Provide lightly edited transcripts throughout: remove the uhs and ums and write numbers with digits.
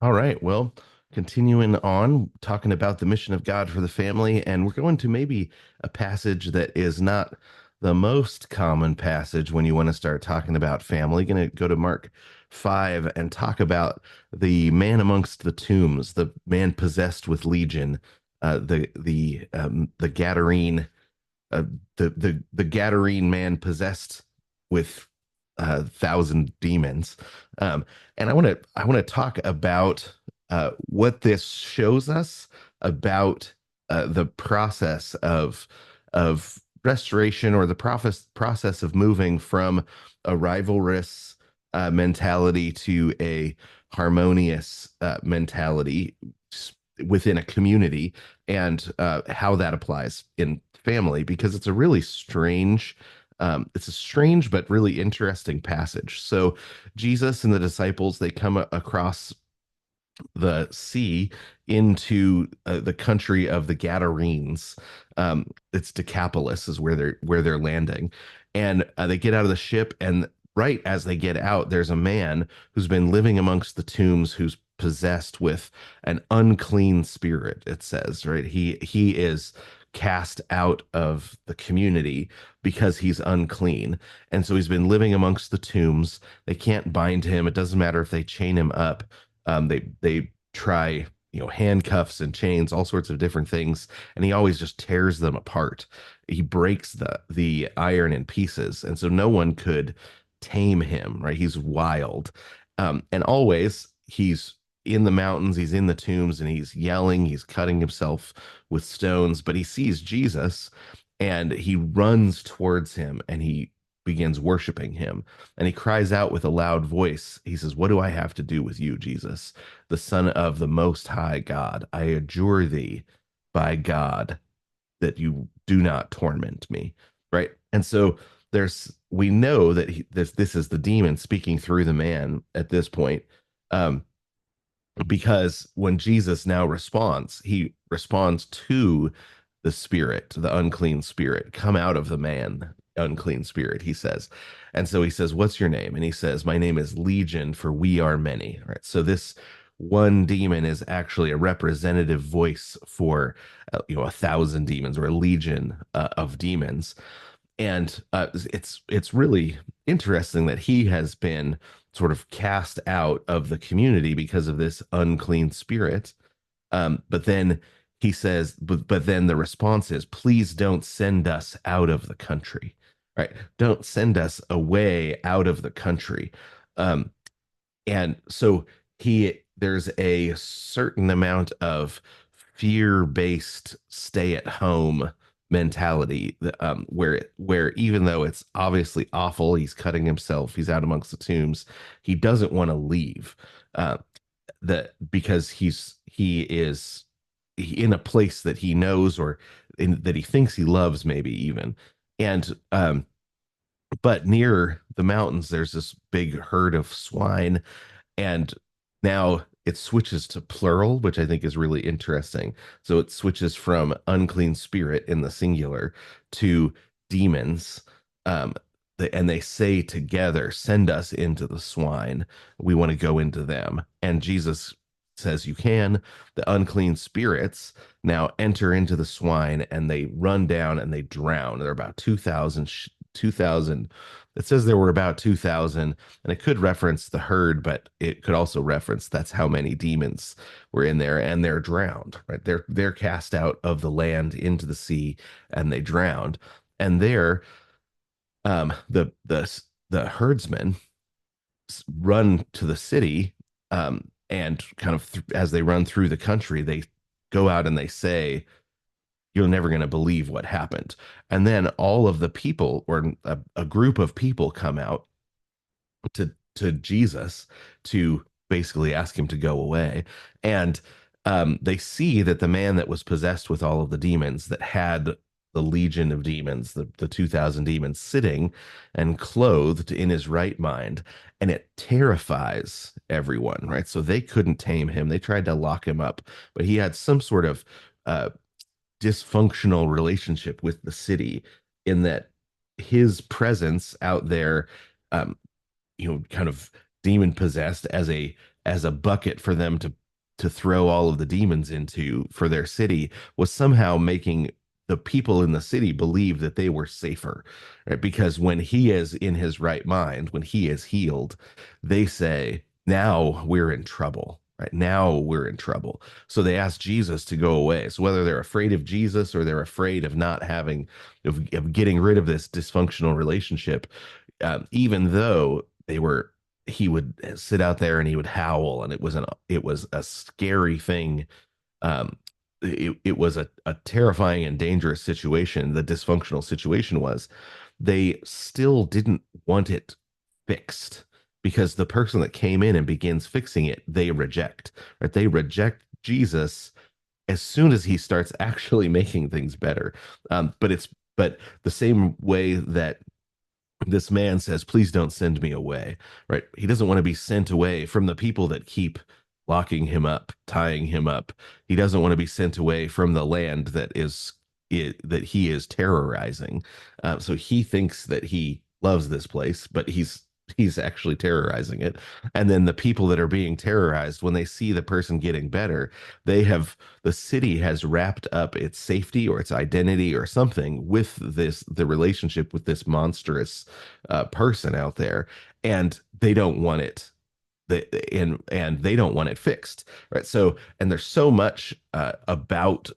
All right. Well, continuing on talking about the mission of God for the family, and we're going to maybe a passage that is not the most common passage when you want to start talking about family. Going to go to Mark 5 and talk about the man amongst the tombs, the man possessed with legion, the Gadarene uh, the Gadarene man possessed with 1,000 demons. Um, and I want to talk about what this shows us about the process of restoration, or the process of moving from a rivalrous mentality to a harmonious mentality within a community, and how that applies in family, because it's a strange but really interesting passage. So Jesus and the disciples, they come across the sea into the country of the Gadarenes. It's Decapolis is where they're landing, and they get out of the ship. And right as they get out, there's a man who's been living amongst the tombs, who's possessed with an unclean spirit. It says, right, he is cast out of the community because he's unclean, and so he's been living amongst the tombs. They can't bind him. It doesn't matter if they chain him up. They try, handcuffs and chains, all sorts of different things, and he always just tears them apart. He breaks the iron in pieces, and so no one could tame him. Right? He's wild, and always he's in the mountains, he's in the tombs, and he's yelling, he's cutting himself with stones. But he sees Jesus, and he runs towards him, and he begins worshiping him. And he cries out with a loud voice. He says, "What do I have to do with you, Jesus, the Son of the Most High God? I adjure thee by God that you do not torment me." Right? And so we know that this is the demon speaking through the man at this point. Um, because when Jesus now responds, he responds to the spirit, the unclean spirit. "Come out of the man, unclean spirit," he says. And so he says, "What's your name?" And he says, "My name is Legion, for we are many." Right? So this one demon is actually a representative voice for 1,000 demons, or a legion of demons. And it's really interesting that he has been sort of cast out of the community because of this unclean spirit. But then he says, but then the response is, "Please don't send us out of the country." Right? Don't send us away out of the country. Um, and so there's a certain amount of fear-based stay-at-home mentality, where even though it's obviously awful, he's cutting himself, he's out amongst the tombs, he doesn't want to leave. Uh, that because he is in a place that he knows, or that he thinks he loves, maybe even. And but near the mountains, there's this big herd of swine, and now it switches to plural, which I think is really interesting. So it switches from unclean spirit in the singular to demons. Um, and they say together, "Send us into the swine. We want to go into them." And Jesus says, "You can." The unclean spirits now enter into the swine, and they run down and they drown. There are about 2,000, 2,000. It says there were about 2,000, and it could reference the herd, but it could also reference that's how many demons were in there, and they're drowned. Right? They're cast out of the land into the sea, and they drowned. And there, the herdsmen run to the city, and kind of as they run through the country, they go out and they say, "You're never going to believe what happened." And then all of the people, or a group of people, come out to Jesus to basically ask him to go away. And they see that the man that was possessed with all of the demons, that had the legion of demons, the 2,000 demons, sitting and clothed in his right mind, and it terrifies everyone, right? So they couldn't tame him. They tried to lock him up, but he had some sort of uh, dysfunctional relationship with the city, in that his presence out there, um, kind of demon possessed as as a bucket for them to throw all of the demons into for their city was somehow making the people in the city believe that they were safer, right? Because when he is in his right mind, when he is healed, they say, now we're in trouble. Right now, we're in trouble. So they ask Jesus to go away. So whether they're afraid of Jesus or they're afraid of not having, of getting rid of this dysfunctional relationship, even though he would sit out there and he would howl, and it was a scary thing. It was a terrifying and dangerous situation. The dysfunctional situation was they still didn't want it fixed because the person that came in and begins fixing it, they reject, right? They reject Jesus as soon as he starts actually making things better. But the same way that this man says, please don't send me away, right? He doesn't want to be sent away from the people that keep locking him up, tying him up. He doesn't want to be sent away from the land that he is terrorizing. So he thinks that he loves this place, but he's actually terrorizing it. And then the people that are being terrorized, when they see the person getting better, the city has wrapped up its safety or its identity or something with the relationship with this monstrous person out there, and they don't want it. And they don't want it fixed, right? So, and there's so much about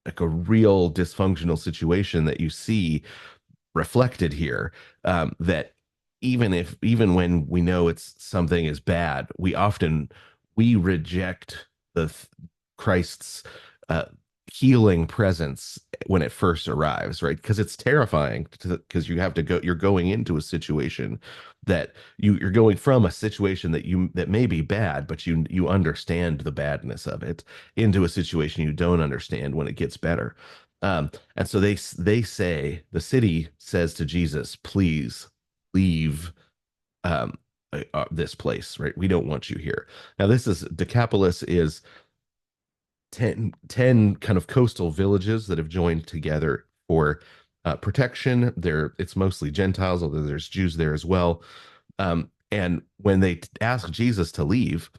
like a real dysfunctional situation that you see reflected here, that even when we know it's something is bad, we reject the Christ's uh, healing presence when it first arrives, right? Because it's terrifying, because you're going into a situation that you're going from a situation that may be bad, but you understand the badness of it, into a situation you don't understand when it gets better. And so they say, the city says to Jesus, please leave this place, right? We don't want you here. Now, this is Decapolis is ten kind of coastal villages that have joined together for protection. It's mostly Gentiles, although there's Jews there as well. And when they ask Jesus to leave,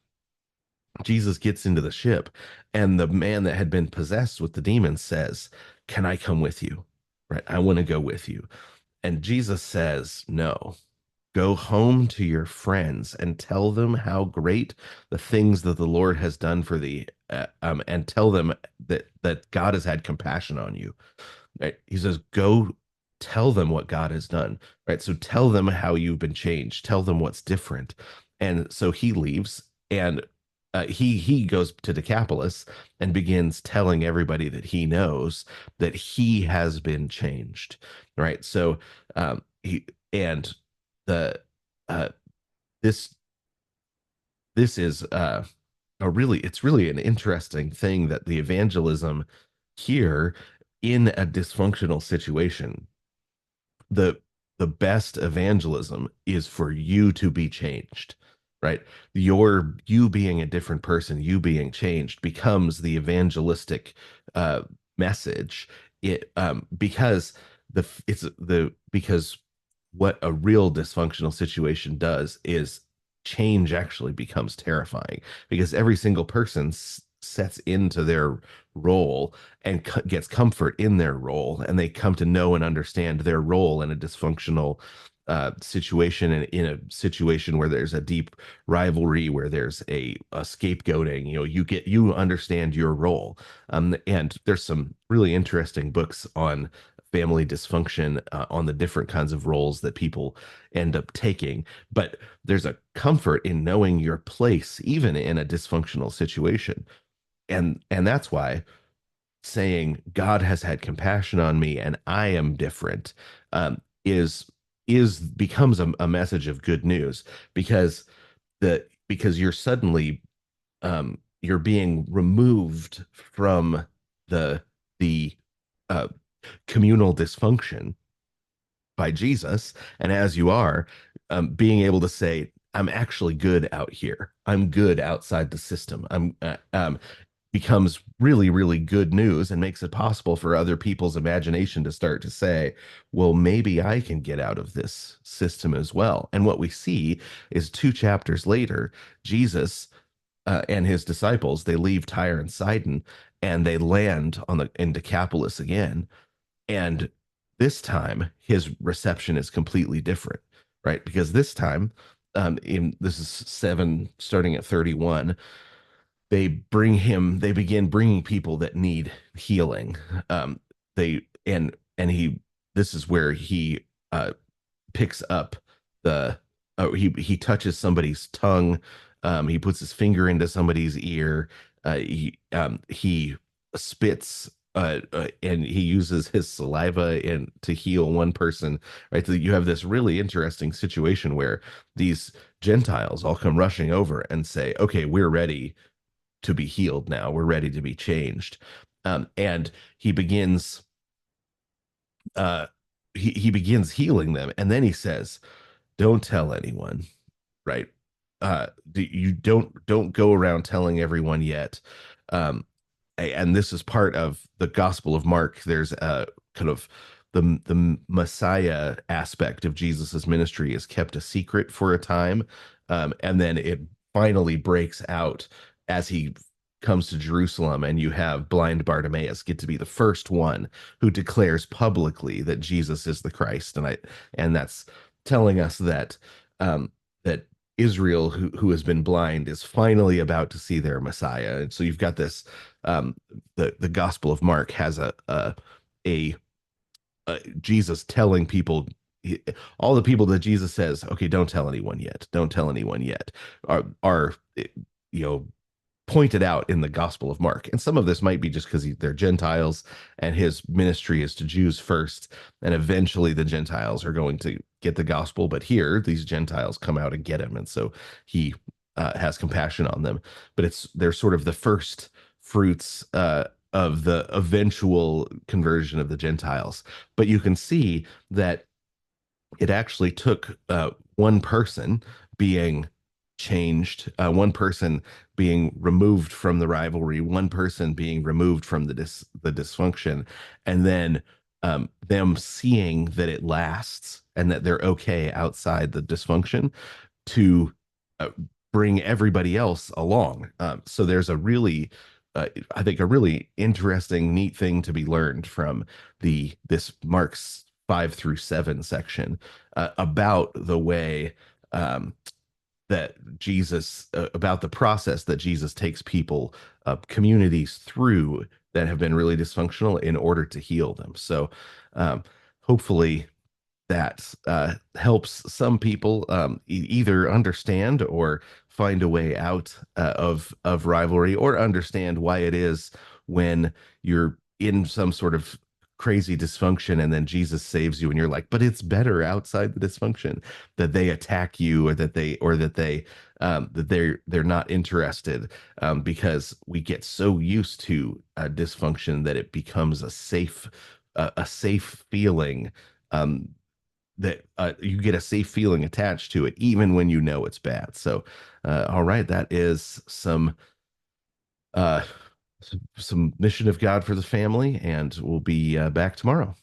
Jesus gets into the ship, and the man that had been possessed with the demon says, can I come with you? Right? I want to go with you. And Jesus says, no, go home to your friends and tell them how great the things that the Lord has done for thee, and tell them that God has had compassion on you. Right? He says, go tell them what God has done. Right? So tell them how you've been changed. Tell them what's different. And so he leaves, and he goes to Decapolis and begins telling everybody that he knows that he has been changed. Right? So he and the this this is it's really an interesting thing that the evangelism here in a dysfunctional situation, the the best evangelism is for you to be changed, right? You being a different person, you being changed becomes the evangelistic uh message. Because because what a real dysfunctional situation does is change actually becomes terrifying, because every single person sets into their role and gets comfort in their role, and they come to know and understand their role in a dysfunctional situation, and in a situation where there's a deep rivalry, where there's a scapegoating. You understand your role. And there's some really interesting books on family dysfunction, on the different kinds of roles that people end up taking. But there's a comfort in knowing your place, even in a dysfunctional situation. And that's why saying God has had compassion on me and I am different, is becomes a message of good news, because you're suddenly, you're being removed from the uh, communal dysfunction by Jesus. And as you are, being able to say, I'm actually good out here. I'm good outside the system. Becomes really, really good news, and makes it possible for other people's imagination to start to say, well, maybe I can get out of this system as well. And what we see is 2 chapters later, Jesus and his disciples, they leave Tyre and Sidon and they land on the in Decapolis again. And this time, his reception is completely different, right? Because this time, in this is 7, starting at 31, they begin bringing people that need healing. They and he, this is where he picks up the he touches somebody's tongue. He puts his finger into somebody's ear. He spits and he uses his saliva in to heal one person. Right, so you have this really interesting situation where these Gentiles all come rushing over and say, "Okay, we're ready to be healed now. We're ready to be changed." And he begins uh, he begins healing them, and then he says, "Don't tell anyone." Right? You don't go around telling everyone yet. Um, and this is part of the Gospel of Mark. There's a kind of the Messiah aspect of Jesus's ministry is kept a secret for a time, and then it finally breaks out as he comes to Jerusalem, and you have blind Bartimaeus get to be the first one who declares publicly that Jesus is the Christ, and that's telling us that that Israel, who has been blind, is finally about to see their Messiah. And so you've got this. The Gospel of Mark has a, Jesus telling people, all the people that Jesus says, okay, don't tell anyone yet, don't tell anyone yet, are you know pointed out in the Gospel of Mark. And some of this might be just because they're Gentiles and his ministry is to Jews first, and eventually the Gentiles are going to get the gospel. But here, these Gentiles come out and get him, and so he has compassion on them. But they're sort of the first fruits of the eventual conversion of the Gentiles. But you can see that it actually took one person being changed, one person being removed from the rivalry, one person being removed from the dysfunction, and then them seeing that it lasts and that they're okay outside the dysfunction to uh, bring everybody else along. So there's I think, a really interesting, neat thing to be learned from this Mark's 5 through 7 section about the way that about the process that Jesus takes people, communities through that have been really dysfunctional in order to heal them. So hopefully that helps some people either understand or find a way out of rivalry, or understand why it is when you're in some sort of crazy dysfunction and then Jesus saves you and you're like, but it's better outside the dysfunction, that they attack you, or that they're not interested, because we get so used to dysfunction that it becomes a safe feeling, um, that you get a safe feeling attached to it, even when you know it's bad. So, all right, that is uh, some mission of God for the family, and we'll be back tomorrow.